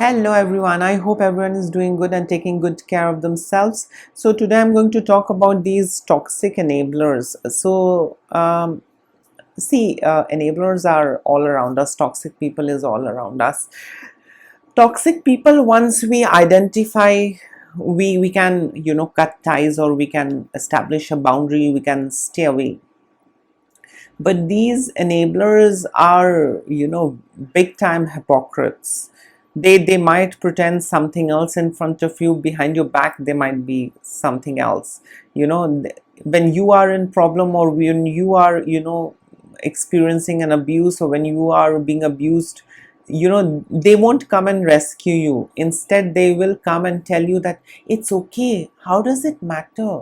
Hello everyone, I hope everyone is doing good and taking good care of themselves. So today I'm going to talk about these toxic enablers. Enablers are all around us. Toxic people is all around us. Toxic people, once we identify, we can cut ties, or we can establish a boundary, we can stay away. But these enablers are big time hypocrites. They might pretend something else in front of you, behind your back they might be something else. When you are in problem, or when you are experiencing an abuse, or when you are being abused, they won't come and rescue you. Instead, they will come and tell you that it's okay, how does it matter?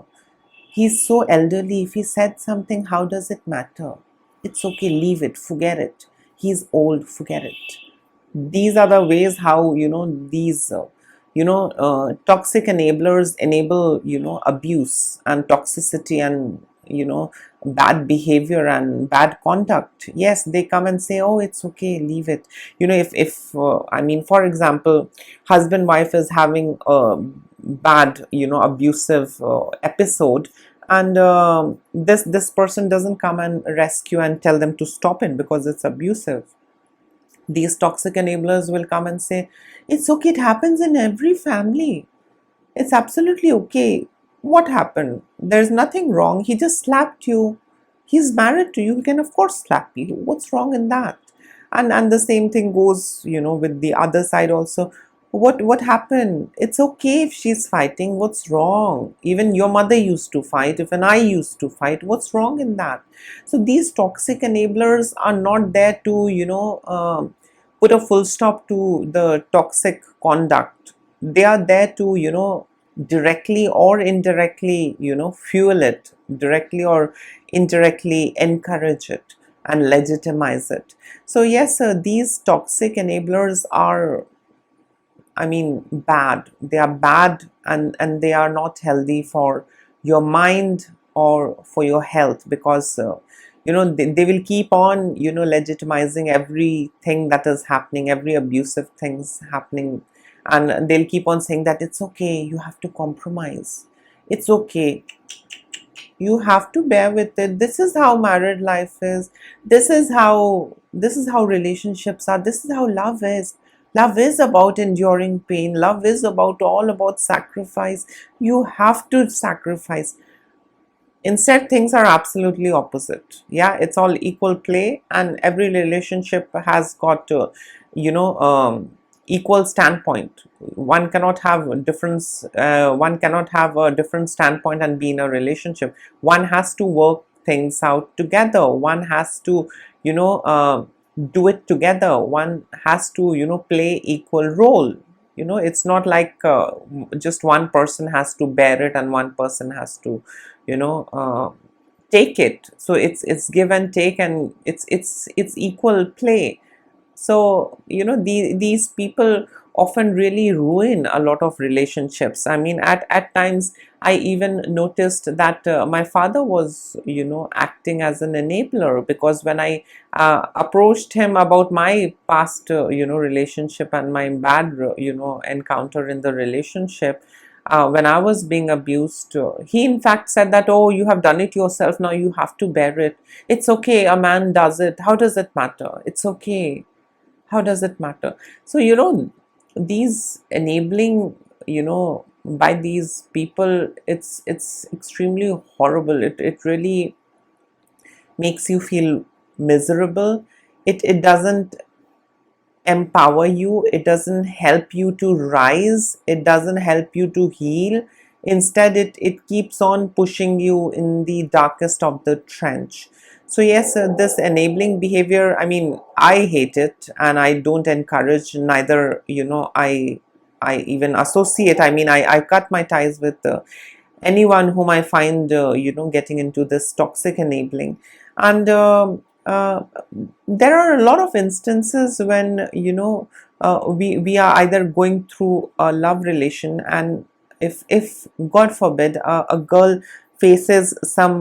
He's so elderly. If he said something, how does it matter? It's okay, leave it, forget it. He's old, forget it. These are the ways how these toxic enablers enable abuse and toxicity and bad behavior and bad conduct. Yes, they come and say, oh, it's okay, leave it. If for example, husband wife is having a bad abusive episode, and this person doesn't come and rescue and tell them to stop it because it's abusive. These toxic enablers will come and say, it's okay, it happens in every family, it's absolutely okay. What happened? There's nothing wrong, he just slapped you. He's married to you, he can of course slap you. What's wrong in that? And the same thing goes with the other side also. What happened? It's okay if she's fighting. What's wrong? Even your mother used to fight, even I used to fight. What's wrong in that? So these toxic enablers are not there to put a full stop to the toxic conduct. They are there to directly or indirectly fuel it, directly or indirectly encourage it and legitimize it. So yes, these toxic enablers are, bad. They are bad, and they are not healthy for your mind or for your health, because they will keep on legitimizing everything that is happening, every abusive things happening, and they'll keep on saying that it's okay, you have to compromise, it's okay, you have to bear with it, this is how married life is, this is how relationships are, this is how love is. Love is about enduring pain, love is all about sacrifice. You have to sacrifice. Instead, things are absolutely opposite. Yeah, it's all equal play, and every relationship has got equal standpoint. One cannot have a difference. One cannot have a different standpoint and be in a relationship. One has to work things out together. One has to do it together. One has to play equal role. It's not like just one person has to bear it and one person has to take it. So it's give and take, and it's equal play. So these people often really ruin a lot of relationships. At times I even noticed that my father was acting as an enabler, because when I approached him about my past relationship and my bad encounter in the relationship, when I was being abused, he in fact said that, oh, you have done it yourself, now you have to bear it. It's okay, a man does it, how does it matter? It's okay, how does it matter? So these enabling by these people, it's extremely horrible. It really makes you feel miserable. It doesn't empower you, it doesn't help you to rise, it doesn't help you to heal. Instead, it keeps on pushing you in the darkest of the trench. So yes, this enabling behavior, I hate it, and I don't encourage, neither I even associate. I cut my ties with anyone whom I find getting into this toxic enabling. And there are a lot of instances when we are either going through a love relation, and if God forbid a girl faces some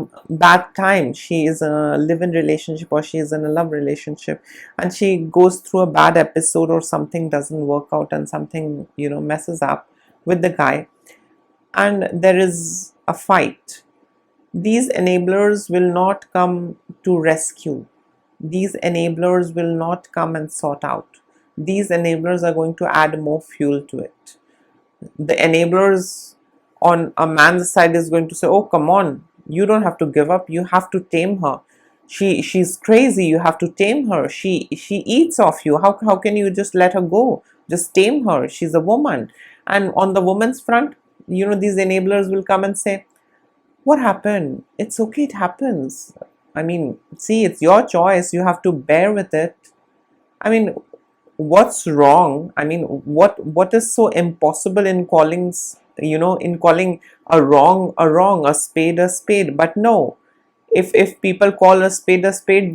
bad time, she is in a live-in relationship or she is in a love relationship, and she goes through a bad episode or something doesn't work out and something, messes up with the guy, and there is a fight, these enablers will not come to rescue. These enablers will not come and sort out. These enablers are going to add more fuel to it. The enablers on a man's side is going to say, oh, come on, you don't have to give up, you have to tame her. She's crazy, you have to tame her. She eats off you. How can you just let her go? Just tame her, she's a woman. And on the woman's front, these enablers will come and say, what happened? It's okay, it happens. I mean, see, it's your choice, you have to bear with it. I mean, what's wrong? I mean, what is so impossible in calling, in calling a wrong a wrong, a spade a spade? But no, if people call a spade,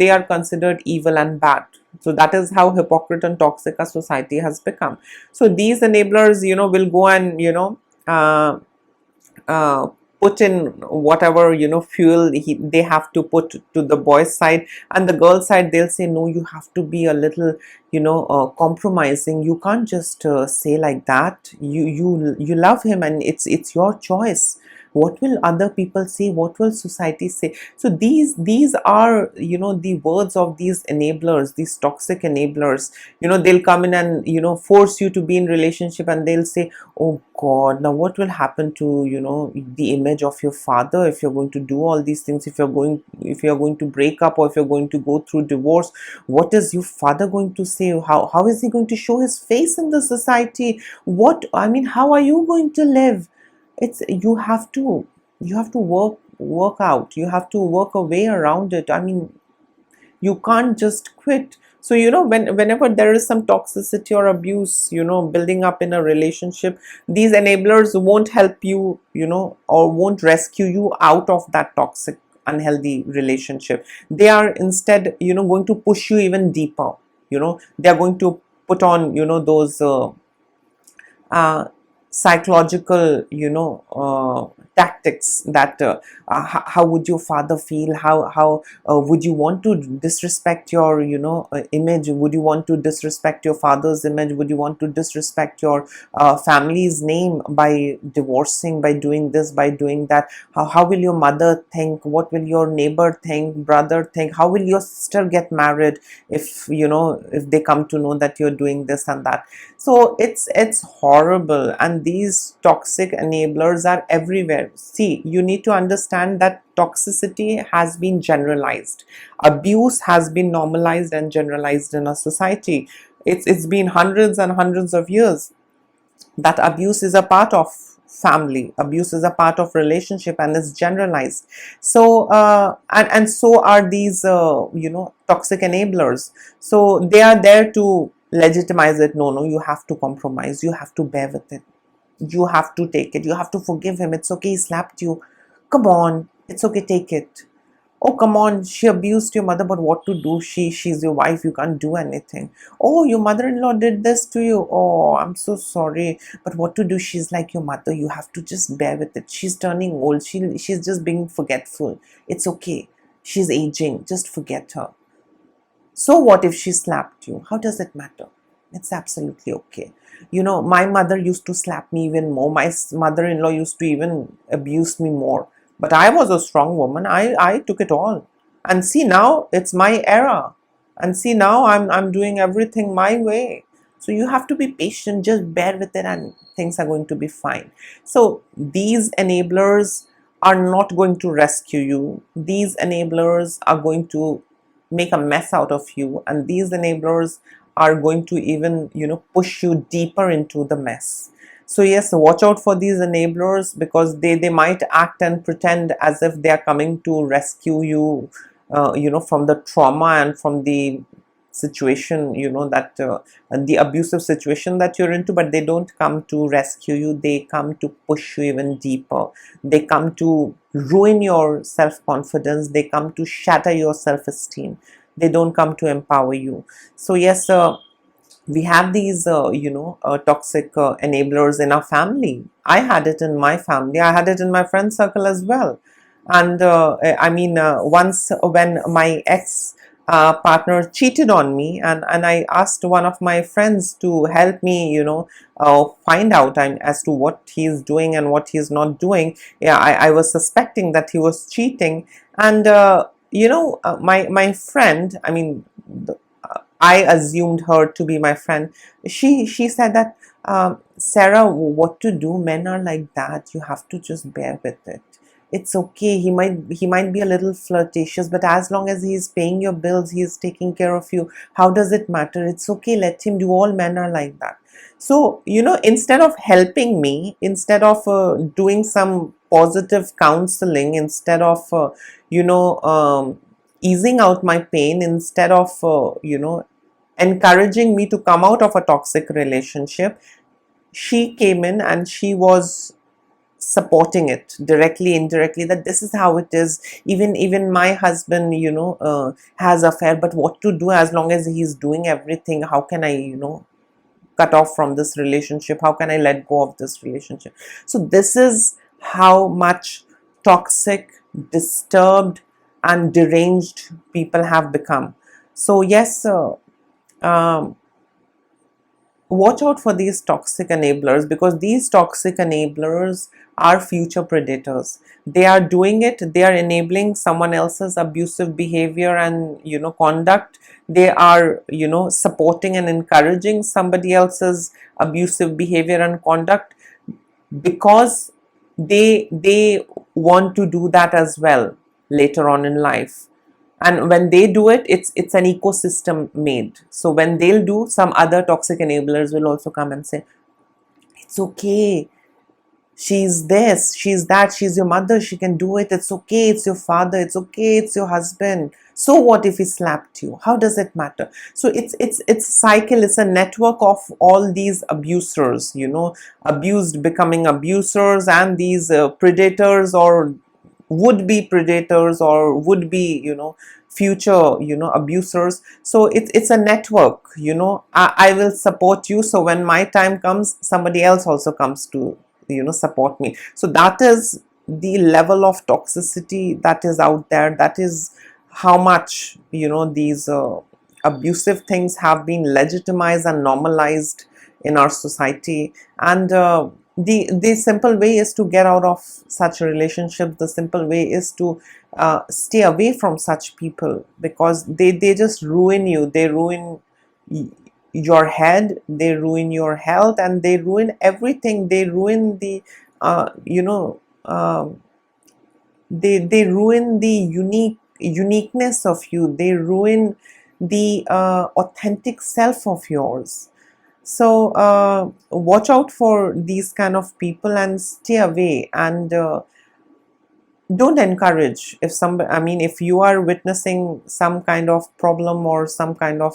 they are considered evil and bad. So that is how hypocrite and toxic a society has become. So these enablers, will go and uh, uh, put in whatever fuel they have to put to the boys side, and the girl side, they'll say, no, you have to be a little compromising. You can't just say like that. You love him and it's your choice. What will other people say? What will society say? So these are the words of these enablers, these toxic enablers. They'll come in and force you to be in relationship, and they'll say, oh God, now what will happen to the image of your father if you're going to do all these things, if you're going to break up, or if you're going to go through divorce? What is your father going to say? How is he going to show his face in the society? How are you going to live? It's you have to work out, you have to work a way around it. I mean, you can't just quit. So whenever there is some toxicity or abuse building up in a relationship, these enablers won't help you, or won't rescue you out of that toxic, unhealthy relationship. They are instead going to push you even deeper. They are going to put on those uh, psychological tactics, that how would your father feel, how would you want to disrespect your image, would you want to disrespect your father's image, would you want to disrespect your family's name by divorcing, by doing this, by doing that? How will your mother think, what will your neighbor think, brother think, how will your sister get married if if they come to know that you're doing this and that? So it's horrible, and these toxic enablers are everywhere. See, you need to understand that toxicity has been generalized. Abuse has been normalized and generalized in our society. It's been hundreds and hundreds of years that abuse is a part of family, abuse is a part of relationship, and is generalized. So and so are these toxic enablers. So they are there to legitimize it. No, you have to compromise, you have to bear with it, you have to take it, you have to forgive him. It's okay, he slapped you, come on, it's okay, take it. Oh, come on, she abused your mother, but what to do? She's your wife, you can't do anything. Oh, your mother-in-law did this to you. Oh, I'm so sorry, but what to do? She's like your mother, you have to just bear with it. She's turning old, she's just being forgetful. It's okay, she's aging, just forget her. So what if she slapped you? How does it matter? It's absolutely okay. My mother used to slap me even more. My mother-in-law used to even abuse me more. But I was a strong woman. I took it all. And see, now it's my era. And see, now I'm doing everything my way. So you have to be patient, just bear with it, and things are going to be fine. So these enablers are not going to rescue you. These enablers are going to make a mess out of you, and these enablers are going to even push you deeper into the mess. So yes, watch out for these enablers, because they might act and pretend as if they are coming to rescue you from the trauma and from the situation that the abusive situation that you're into. But they don't come to rescue you, they come to push you even deeper. They come to ruin your self-confidence, they come to shatter your self-esteem, they don't come to empower you. So yes, we have these toxic enablers in our family. I had it in my family, I had it in my friend circle as well. And once when my ex partner cheated on me, and I asked one of my friends to help me, find out as to what he's doing and what he's not doing. Yeah, I was suspecting that he was cheating. And my friend, I assumed her to be my friend. She said that, Sarah, what to do? Men are like that. You have to just bear with it. It's okay. He might be a little flirtatious, but as long as he's paying your bills, he's taking care of you. How does it matter? It's okay. Let him do. All men are like that. So, instead of helping me, instead of doing some positive counseling, instead of you know easing out my pain, instead of encouraging me to come out of a toxic relationship, she came in and she was supporting it directly, indirectly, that this is how it is. Even my husband has affair, but what to do? As long as he's doing everything, how can I cut off from this relationship? How can I let go of this relationship? So this is how much toxic, disturbed, and deranged people have become. So yes, um, watch out for these toxic enablers, because these toxic enablers are future predators. They are doing it, they are enabling someone else's abusive behavior and conduct. They are supporting and encouraging somebody else's abusive behavior and conduct, because they want to do that as well later on in life. And when they do it, it's an ecosystem made. So when they'll do, some other toxic enablers will also come and say, it's okay, she's this, she's that, she's your mother, she can do it, it's okay, it's your father, it's okay, it's your husband, so what if he slapped you? How does it matter? So it's a cycle, it's a network of all these abusers, abused becoming abusers, and these predators, or would be predators, or would be future abusers. So it's a network. I will support you, so when my time comes, somebody else also comes to support me. So that is the level of toxicity that is out there. That is how much these abusive things have been legitimized and normalized in our society. And the simple way is to get out of such a relationship. The simple way is to stay away from such people, because they just ruin you. They ruin your head, they ruin your health, and they ruin everything. They ruin the they ruin the uniqueness of you. They ruin the authentic self of yours. So watch out for these kind of people and stay away. And don't encourage. If you are witnessing some kind of problem or some kind of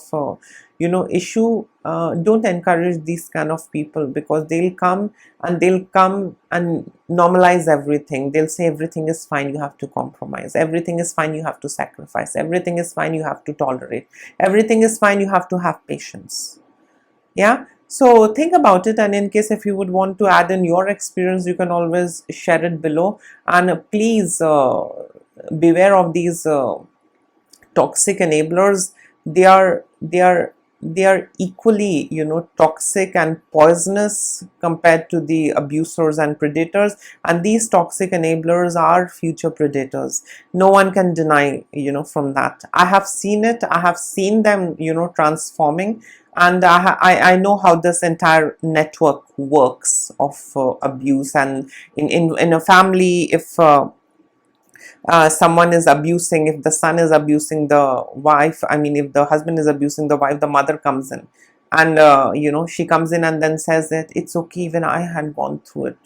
issue, don't encourage these kind of people, because they'll come and normalize everything. They'll say everything is fine, you have to compromise, everything is fine, you have to sacrifice, everything is fine, you have to tolerate, everything is fine, you have to have patience. Yeah, so think about it, and in case if you would want to add in your experience, you can always share it below. And please beware of these toxic enablers. They are equally toxic and poisonous compared to the abusers and predators. And these toxic enablers are future predators. No one can deny from that. I have seen it. I have seen them transforming. And I know how this entire network works of abuse. And in a family, if someone is abusing, if the son is abusing the wife, if the husband is abusing the wife, the mother comes in, and she comes in and then says that it's okay, even I had gone through it.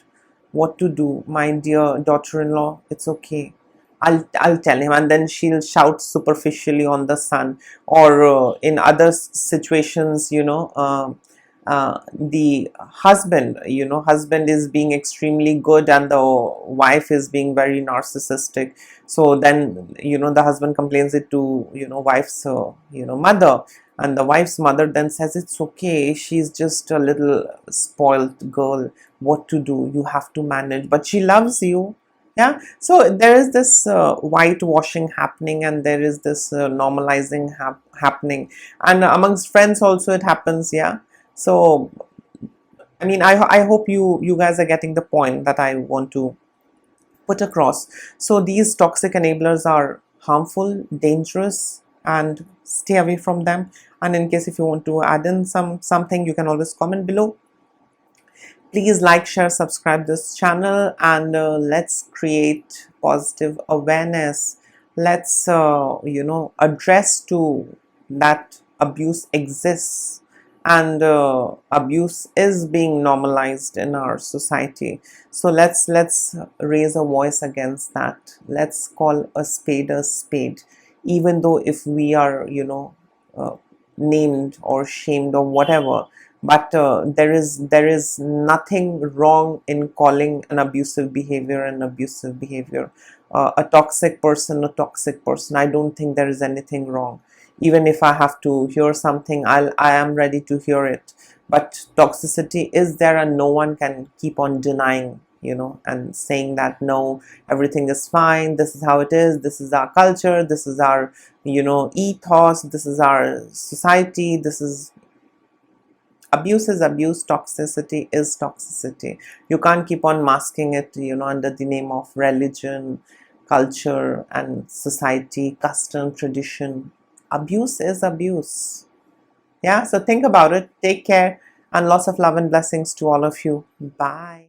What to do, my dear daughter-in-law? It's okay, I'll tell him. And then she'll shout superficially on the son. Or in other situations, the husband is being extremely good, and the wife is being very narcissistic. So then the husband complains it to wife's mother, and the wife's mother then says, it's okay, she's just a little spoiled girl, what to do, you have to manage, but she loves you. Yeah, so there is this whitewashing happening, and there is this normalizing happening, and amongst friends also it happens. Yeah, so I mean, I hope you guys are getting the point that I want to put across. So these toxic enablers are harmful, dangerous, and stay away from them. And in case if you want to add in something, you can always comment below. Please like, share, subscribe this channel, and let's create positive awareness. Let's address to that abuse exists, and abuse is being normalized in our society. So let's raise a voice against that. Let's call a spade, even though if we are uh, named or shamed or whatever, but there is nothing wrong in calling an abusive behavior an abusive behavior. A toxic person, I don't think there is anything wrong. Even if I have to hear something, I am ready to hear it. But toxicity is there, and no one can keep on denying, and saying that no, everything is fine, this is how it is, this is our culture, this is our ethos, this is our society, this is abuse. Is abuse, toxicity is toxicity. You can't keep on masking it, under the name of religion, culture, and society, custom, tradition. Abuse is abuse. Yeah, so think about it. Take care, and lots of love and blessings to all of you. Bye.